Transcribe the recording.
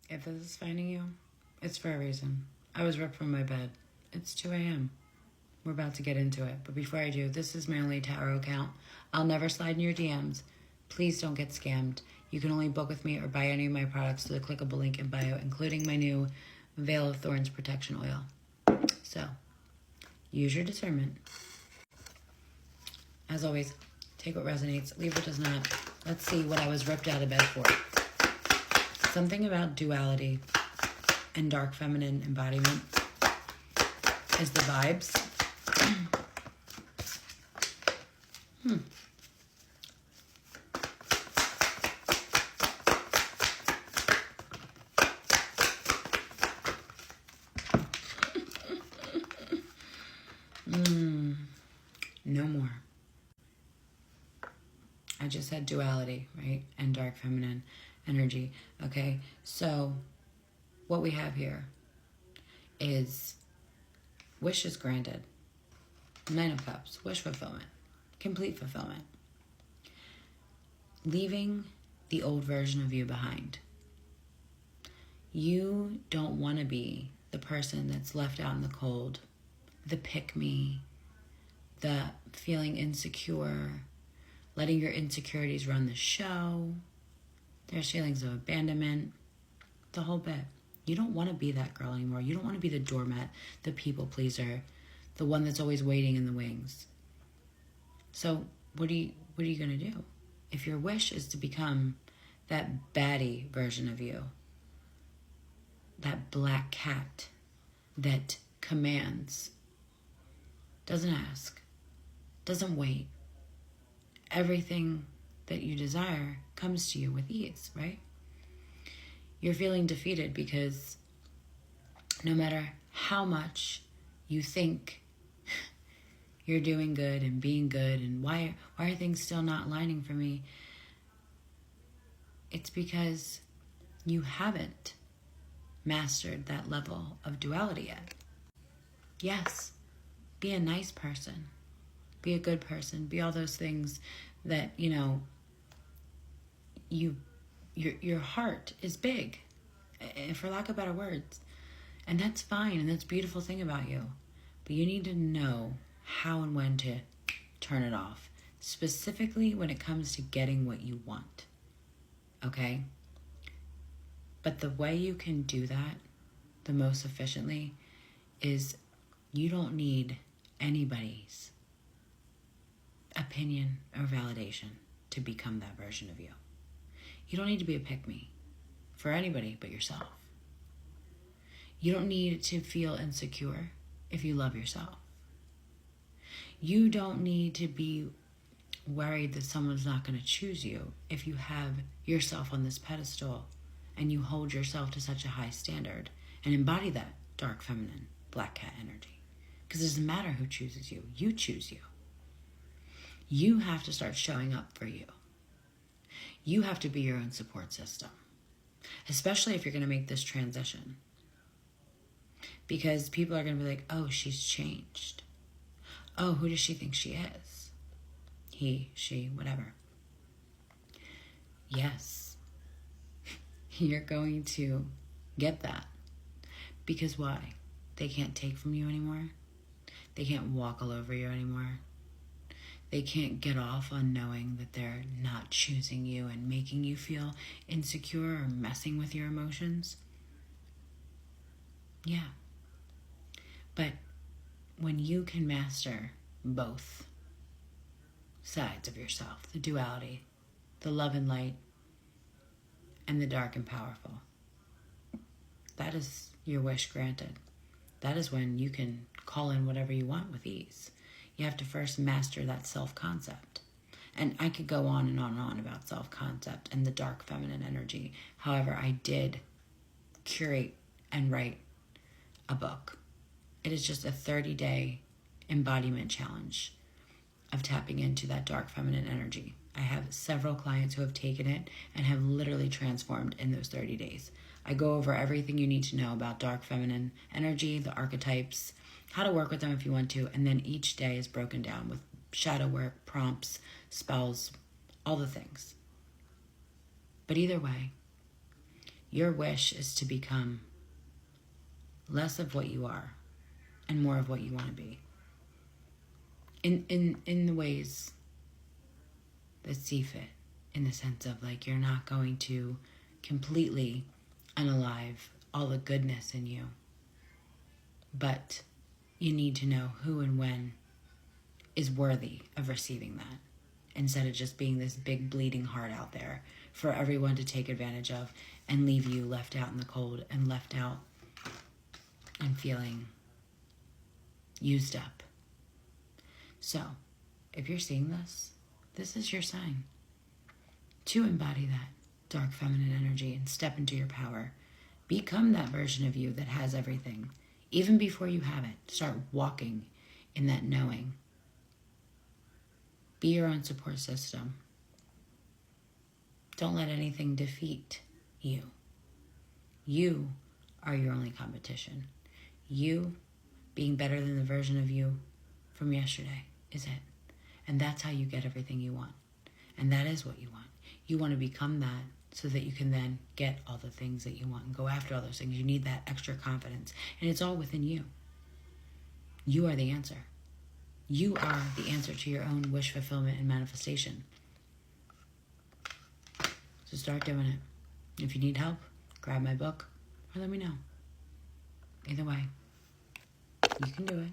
If this is finding you, it's for a reason. I was ripped from my bed. It's 2 a.m. We're about to get into it. But before I do, this is my only tarot account. I'll never slide in your DMs. Please don't get scammed. You can only book with me or buy any of my products through the clickable link in bio, including my new Veil of Thorns Protection Oil. So, use your discernment. As always, take what resonates, leave what does not. Let's see what I was ripped out of bed for. Something about duality and dark feminine embodiment is the vibes. No more. I just said duality, right? And dark feminine energy. Okay, so what we have here is wishes granted. 9 of Cups, wish fulfillment, complete fulfillment. Leaving the old version of you behind. You don't want to be the person that's left out in the cold, the pick-me, the feeling insecure, letting your insecurities run the show. There's feelings of abandonment, the whole bit. You don't want to be that girl anymore. You don't want to be the doormat, the people pleaser, the one that's always waiting in the wings. So what are you going to do? If your wish is to become that baddie version of you, that black cat that commands, doesn't ask, doesn't wait, everything that you desire comes to you with ease, right? You're feeling defeated because no matter how much you think you're doing good and being good and why are things still not aligning for me, it's because you haven't mastered that level of duality yet. Yes, be a nice person, be a good person, be all those things that, your heart is big, for lack of better words. And that's fine, and that's a beautiful thing about you. But you need to know how and when to turn it off, specifically when it comes to getting what you want, okay? But the way you can do that the most efficiently is you don't need anybody's opinion or validation to become that version of you. You don't need to be a pick-me for anybody but yourself. You don't need to feel insecure if you love yourself. You don't need to be worried that someone's not going to choose you if you have yourself on this pedestal and you hold yourself to such a high standard and embody that dark feminine black cat energy. Because it doesn't matter who chooses you. You choose you. You have to start showing up for you. You have to be your own support system, especially if you're going to make this transition. Because people are going to be like, oh, she's changed. Oh, who does she think she is? He, she, whatever. Yes, you're going to get that. Because why? They can't take from you anymore. They can't walk all over you anymore. They can't get off on knowing that they're not choosing you and making you feel insecure or messing with your emotions. Yeah. But when you can master both sides of yourself, the duality, the love and light, and the dark and powerful, that is your wish granted. That is when you can call in whatever you want with ease. You have to first master that self-concept. And I could go on and on and on about self-concept and the dark feminine energy. However, I did curate and write a book. It is just a 30-day embodiment challenge of tapping into that dark feminine energy. I have several clients who have taken it and have literally transformed in those 30 days. I go over everything you need to know about dark feminine energy, the archetypes, how to work with them if you want to, and then each day is broken down with shadow work, prompts, spells, all the things. But either way, Your wish is to become less of what you are and more of what you want to be. In the ways that see fit. In the sense of like, you're not going to completely unalive all the goodness in you. But you need to know who and when is worthy of receiving that. Instead of just being this big bleeding heart out there for everyone to take advantage of and leave you left out in the cold and left out and feeling used up. So, if you're seeing this, this is your sign to embody that dark feminine energy and step into your power. Become that version of you that has everything. Even before you have it, start walking in that knowing. Be your own support system. Don't let anything defeat you. You are your only competition. You being better than the version of you from yesterday is it. And that's how you get everything you want. And that is what you want. You want to become that so that you can then get all the things that you want and go after all those things. You need that extra confidence. And it's all within you. You are the answer. You are the answer to your own wish fulfillment and manifestation. So start doing it. If you need help, grab my book or let me know. Either way, you can do it.